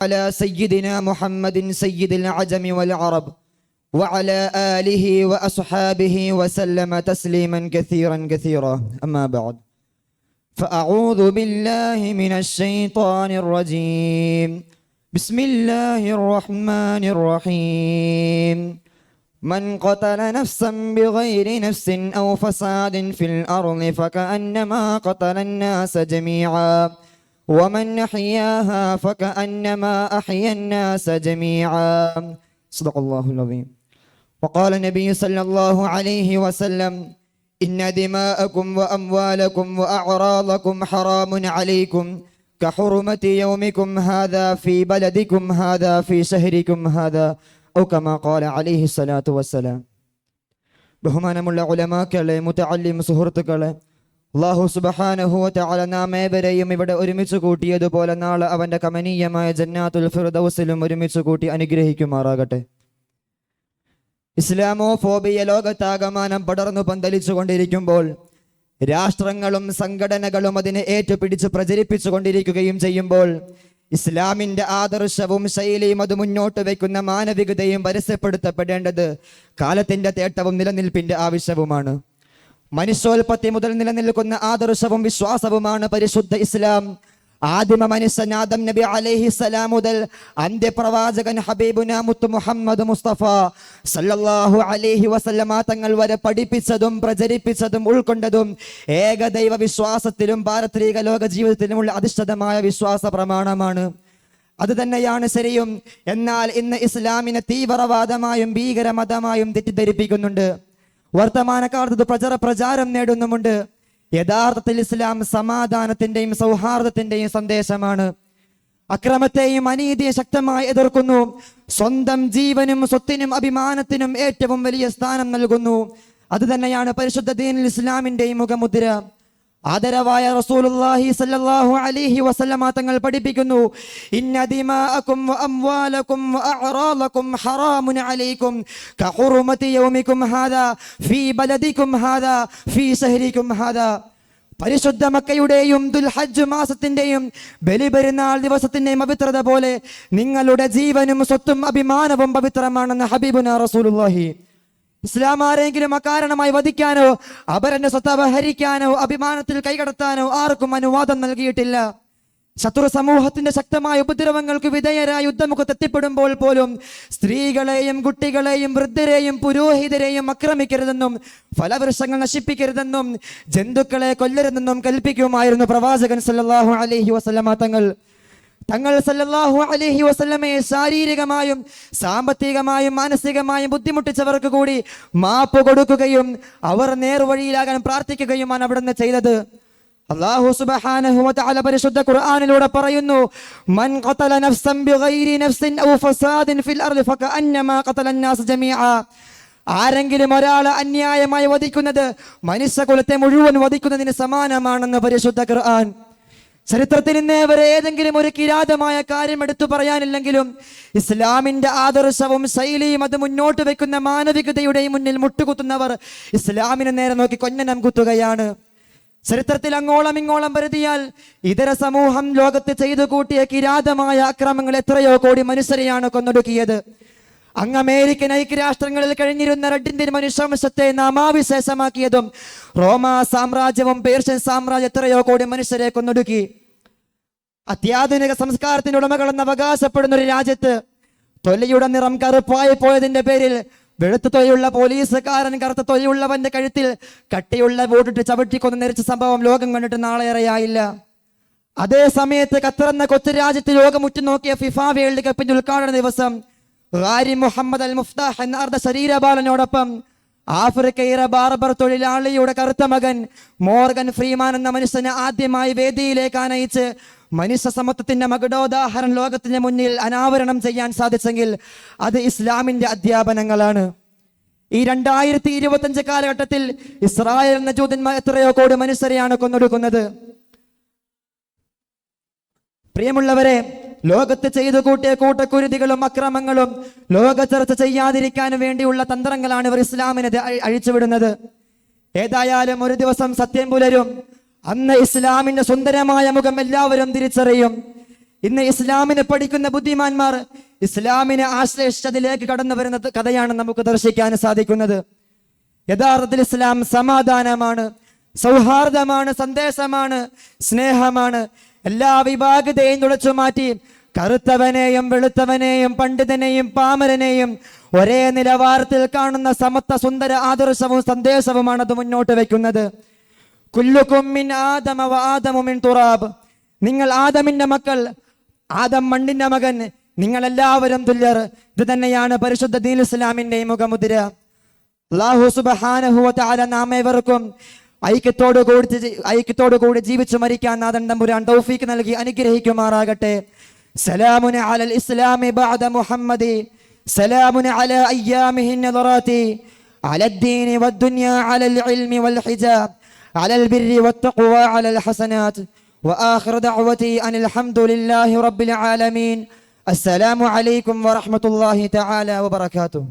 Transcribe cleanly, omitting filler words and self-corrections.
على سيدنا محمد سيد العجم والعرب وعلى آله وأصحابه وسلم تسليما كثيرا كثيرا. أما بعد، فأعوذ بالله من الشيطان الرجيم. بسم الله الرحمن الرحيم. من قتل نفسا بغير نفس أو فساد في الأرض فكأنما قتل الناس جميعا ومن أحياها فكأنما أحيا الناس جميعا. صدق الله العظيم. وقال النبي صلى الله عليه وسلم: إن دماءكم وأموالكم وأعراضكم حرام عليكم كحرمة يومكم هذا في بلدكم هذا في شهركم هذا أو كما قال عليه الصلاة والسلام. ബഹുമാനമുള്ള ഉലമാക്കളെ, മുതഅല്ലിം സുഹൃത്തുക്കളെ, അല്ലാഹു സുബ്ഹാനഹു വ തആല നാം ഏവരെയും ഇവിടെ ഒരുമിച്ച് കൂട്ടിയതുപോലെ നാളെ അവന്റെ കമനീയമായ ജന്നാത്തുൽ ഫിർദൗസിലും ഒരുമിച്ച് കൂട്ടി അനുഗ്രഹിക്കുമാറാകട്ടെ. ഇസ്ലാമോഫോബിയ ലോകത്താകമാനം പടർന്നു പന്തലിച്ചു കൊണ്ടിരിക്കുമ്പോൾ രാഷ്ട്രങ്ങളും സംഘടനകളും അതിനെ ഏറ്റുപിടിച്ച് പ്രചരിപ്പിച്ചു കൊണ്ടിരിക്കുകയും ചെയ്യുമ്പോൾ ഇസ്ലാമിന്റെ ആദർശവും ശൈലിയും അത് മുന്നോട്ട് വയ്ക്കുന്ന മാനവികതയും പരസ്യപ്പെടുത്തപ്പെടേണ്ടത് കാലത്തിന്റെ തേട്ടവും നിലനിൽപ്പിന്റെ ആവശ്യവുമാണ്. മനുഷ്യോൽപത്തി മുതൽ നിലനിൽക്കുന്ന ആദർശവും വിശ്വാസവുമാണ് പരിശുദ്ധ ഇസ്ലാം. ആദിമ മനുഷ്യൻ ആദം നബി അലൈഹിസ്സലാം മുതൽ അന്ത്യപ്രവാചകൻ ഹബീബുന മുത്ത് മുഹമ്മദ് മുസ്തഫ സല്ലല്ലാഹു അലൈഹി വസല്ലമ തങ്ങൾ വരെ പഠിപ്പിച്ചതും പ്രചരിപ്പിച്ചതും ഉൾക്കൊണ്ടതും ഏകദൈവ വിശ്വാസത്തിലും പാരത്രിക ലോക ജീവിതത്തിലുമുള്ള അധിഷ്ഠിതമായ വിശ്വാസ പ്രമാണമാണ്. അത് തന്നെയാണ് ശരിയും. എന്നാൽ ഇന്ന് ഇസ്ലാമിനെ തീവ്രവാദമായും ഭീകരമതമായും തെറ്റിദ്ധരിപ്പിക്കുന്നുണ്ട്. വർത്തമാനകാലത്ത് പ്രചാരം നേടുന്നുമുണ്ട്. യഥാർത്ഥത്തിൽ ഇസ്ലാം സമാധാനത്തിന്റെയും സൗഹാർദ്ദത്തിന്റെയും സന്ദേശമാണ്. അക്രമത്തെയും അനീതിയെ ശക്തമായി എതിർക്കുന്നു. സ്വന്തം ജീവനും സ്വത്തിനും അഭിമാനത്തിനും ഏറ്റവും വലിയ സ്ഥാനം നൽകുന്നു. അത് തന്നെയാണ് പരിശുദ്ധ ദീനുൽ ഇസ്ലാമിന്റെയും മുഖമുദ്ര. ആദരവായ റസൂലുള്ളാഹി സ്വല്ലല്ലാഹു അലൈഹി വസല്ലമ തങ്ങൾ പഠിപ്പിക്കുന്നു: ഇന്ന ദിമാഅകും വഅംവാലകും വഅഅറാളകും ഹറാമുൻ അലൈക്കും കഹുറുമതി യൗമികും ഹാദാ ഫീ ബലദികും ഹാദാ ഫീ ശഹരികും ഹാദാ. പരിശുദ്ധ മക്കയുടെയും ദുൽഹജ്ജ് മാസത്തിന്റെയും ബലിപെരുന്നാൾ ദിവസത്തിന്റെയും പവിത്രത പോലെ നിങ്ങളുടെ ജീവനും സ്വത്തും അഭിമാനവും പവിത്രമാണെന്ന് ഹബീബുനാ റസൂലുള്ളാഹി. ഇസ്ലാം ആരെങ്കിലും അകാരണമായി വധിക്കാനോ അപരന്റെ സ്വത്ത് അപഹരിക്കാനോ അഭിമാനത്തിൽ കൈകടത്താനോ ആർക്കും അനുവാദം നൽകിയിട്ടില്ല. ശത്രു സമൂഹത്തിന്റെ ശക്തമായ ഉപദ്രവങ്ങൾക്ക് വിധേയരായ യുദ്ധമുഖത്ത് എത്തിപ്പെടുമ്പോൾ പോലും സ്ത്രീകളെയും കുട്ടികളെയും വൃദ്ധരെയും പുരോഹിതരെയും ആക്രമിക്കരുതെന്നും ഫലവൃക്ഷങ്ങൾ നശിപ്പിക്കരുതെന്നും ജന്തുക്കളെ കൊല്ലരുതെന്നും കൽപ്പിക്കുമായിരുന്നു പ്രവാചകൻ സല്ലല്ലാഹു അലൈഹി വസല്ലമ തങ്ങൾ സല്ലല്ലാഹു അലൈഹി വസല്ലമയെ ശാരീരികമായും സാമ്പത്തികമായും മാനസികമായും ബുദ്ധിമുട്ടിച്ചവർക്ക് കൂടി മാപ്പ് കൊടുക്കുകയും അവർ നേർവഴിയിലാകാൻ പ്രാർത്ഥിക്കുകയുമാണ് അവിടുന്ന് ചെയ്തത്. അല്ലാഹു സുബ്ഹാനഹു വ തആല പരിശുദ്ധ ഖുർആനിലൂടെ പറയുന്നു: മൻ ഖതല നഫ്സൻ ബിഗൈരി നഫ്സിൻ ഔ ഫസാദിൻ ഫിൽ അർളി ഫകഅന്നമാ ഖതല അന്നാസ ജമീഅ. ആരെങ്കിലും ഒരാളെ അന്യായമായി വധിക്കുന്നത് മനുഷ്യകുലത്തെ മുഴുവൻ വധിക്കുന്നതിന് സമാനമാണെന്ന് പരിശുദ്ധ ഖുർആൻ. ചരിത്രത്തിൽ ഇന്നേ വരെ ഏതെങ്കിലും ഒരു കിരാതമായ കാര്യം എടുത്തു പറയാനില്ലെങ്കിലും ഇസ്ലാമിന്റെ ആദർശവും ശൈലിയും അത് മുന്നോട്ട് വെക്കുന്ന മാനവികതയുടെയും മുന്നിൽ മുട്ടുകുത്തുന്നവർ ഇസ്ലാമിനെ നേരെ നോക്കി കൊഞ്ഞനം കുത്തുകയാണ്. ചരിത്രത്തിൽ അങ്ങോളം ഇങ്ങോളം പരിധിയാൽ ഇതര സമൂഹം ലോകത്ത് ചെയ്തു കൂട്ടിയ കിരാതമായ അക്രമങ്ങൾ എത്രയോ കോടി മനുഷ്യരെയാണ് കൊന്നൊടുക്കിയത്. അങ്ങ് അമേരിക്കൻ ഐക്യരാഷ്ട്രങ്ങളിൽ കഴിഞ്ഞിരുന്ന റെഡ് ഇന്ത്യൻ മനുഷ്യവംശത്തെ നാമാവിശേഷമാക്കിയതും റോമാ സാമ്രാജ്യവും പേർഷ്യൻ സാമ്രാജ്യം എത്രയോ കോടി മനുഷ്യരെ കൊന്നൊടുക്കി. അത്യാധുനിക സംസ്കാരത്തിന്റെ ഉടമകളെന്ന് അവകാശപ്പെടുന്ന ഒരു രാജ്യത്ത് തൊലിയുടെ നിറം കറുപ്പായി പോയതിന്റെ പേരിൽ വെളുത്ത തൊലിയുള്ള പോലീസുകാരൻ കറുത്ത തൊലിയുള്ളവന്റെ കഴുത്തിൽ കട്ടിയുള്ള ബോട്ടിട്ട് ചവിട്ടിക്കൊന്ന് നിരച്ച സംഭവം ലോകം കണ്ടിട്ട് നാളേറെയായില്ല. അതേ സമയത്ത് ഖത്തർ എന്ന കൊച്ചു രാജ്യത്ത് ലോകം ഉറ്റുനോക്കിയ ഫിഫ വേൾഡ് കപ്പിന്റെ ഉദ്ഘാടന ദിവസം ഖാരി മുഹമ്മദ് അൽ മുഫ്താഹ് എന്ന അർദ്ധ ശരീരബാലനോടൊപ്പം ആഫ്രിക്കയിലെ ബാർബർ തൊഴിലാളിയുടെ കറുത്ത മകൻ മോർഗൻ ഫ്രീമാൻ എന്ന മനുഷ്യനെ ആദ്യമായി വേദിയിലേക്ക് ആനയിച്ച് മനുഷ്യ സമത്വത്തിന്റെ മകുടോദാഹരണം ലോകത്തിന്റെ മുന്നിൽ അനാവരണം ചെയ്യാൻ സാധിച്ചെങ്കിൽ അത് ഇസ്ലാമിന്റെ അധ്യാപനങ്ങളാണ്. ഈ 2025 കാലഘട്ടത്തിൽ ഇസ്രായേൽ എന്ന ജൂതന്മാർ എത്രയോ കോടി മനുഷ്യരെയാണ് കൊന്നൊടുക്കുന്നത്. പ്രിയമുള്ളവരെ, ലോകത്ത് ചെയ്തു കൂട്ടിയ കൂട്ടക്കുരുതികളും അക്രമങ്ങളും ലോക ചർച്ച ചെയ്യാതിരിക്കാൻ വേണ്ടിയുള്ള തന്ത്രങ്ങളാണ് ഇവർ ഇസ്ലാമിനെ അഴിച്ചുവിടുന്നത്. ഏതായാലും ഒരു ദിവസം സത്യം പുലരും. അന്ന് ഇസ്ലാമിന്റെ സുന്ദരമായ മുഖം എല്ലാവരും തിരിച്ചറിയും. ഇന്ന് ഇസ്ലാമിനെ പഠിക്കുന്ന ബുദ്ധിമാന്മാർ ഇസ്ലാമിനെ ആശ്രയിച്ചതിലേക്ക് കടന്നു വരുന്ന കഥയാണ് നമുക്ക് ദർശിക്കാൻ സാധിക്കുന്നത്. യഥാർത്ഥത്തിൽ ഇസ്ലാം സമാധാനമാണ്, സൗഹാർദ്ദമാണ്, സന്ദേശമാണ്, സ്നേഹമാണ്. എല്ലാ വിഭാഗതയും തുടച്ചു മാറ്റി കറുത്തവനെയും വെളുത്തവനെയും പണ്ഡിതനെയും പാമരനെയും ഒരേ നിലവാരത്തിൽ കാണുന്ന സമത്വ സുന്ദര ആദർശവും സന്ദേശവുമാണ് അത് മുന്നോട്ട് വെക്കുന്നത്. കുല്ലുകും മിൻ ആദമ വ ആദമു മിൻ തുറാബ്. നിങ്ങൾ ആദമിന്റെ മക്കൾ, ആദം മണ്ണിന്റെ മകൻ, നിങ്ങൾ എല്ലാവരും തുല്യർ. ഇത് തന്നെയാണ് പരിശുദ്ധ ദീൻ ഇസ്ലാമിന്റെ മുഖമുദ്ര. അല്ലാഹു സുബ്ഹാനഹു വ തആല നാം ഏവർക്കും ഐക്യത്തോടു കൂടി ജീവിച്ചു മരിക്കാൻ നാഥൻ തമ്പുരാൻ തൗഫീഖ് നൽകി അനുഗ്രഹിക്കുമാറാകട്ടെ. സലാമുൻ അലൽ ഇസ്ലാമി ബഅദ മുഹമ്മദി, സലാമുൻ അലാ അയ്യാമിഹി നദറാതി, അലൽ ദീനി വദ്ദുനിയാ അലൽ ഇൽമി വൽ ഹിജാബ്, അലൽ ബിർരി വത്തഖ്വ അലൽ ഹസനാത്ത്. وآخر دعوتي أن الحمد لله رب العالمين. السلام عليكم ورحمة الله تعالى وبركاته.